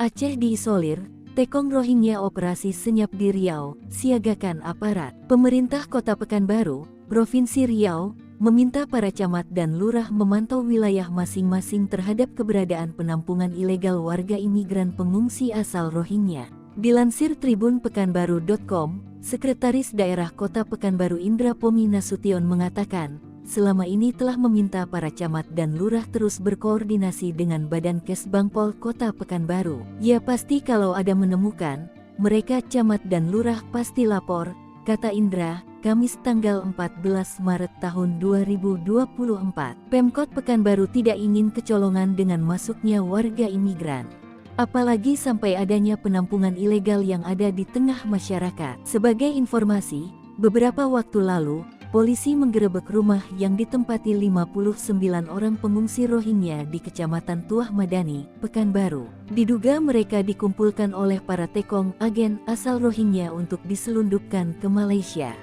Aceh diisolir, Tekong Rohingya operasi senyap di Riau, siagakan aparat. Pemerintah Kota Pekanbaru, Provinsi Riau, meminta para camat dan lurah memantau wilayah masing-masing terhadap keberadaan penampungan ilegal warga imigran pengungsi asal Rohingya. Dilansir Tribun Pekanbaru.com, Sekretaris Daerah Kota Pekanbaru Indra Pomi Nasution mengatakan, selama ini telah meminta para camat dan lurah terus berkoordinasi dengan Badan Kesbangpol Kota Pekanbaru. Ya pasti kalau ada menemukan, mereka camat dan lurah pasti lapor, kata Indra, Kamis tanggal 14 Maret tahun 2024. Pemkot Pekanbaru tidak ingin kecolongan dengan masuknya warga imigran. Apalagi sampai adanya penampungan ilegal yang ada di tengah masyarakat. Sebagai informasi, beberapa waktu lalu, polisi menggerebek rumah yang ditempati 59 orang pengungsi Rohingya di Kecamatan Tuah Madani, Pekanbaru. Diduga mereka dikumpulkan oleh para tekong agen asal Rohingya untuk diselundupkan ke Malaysia.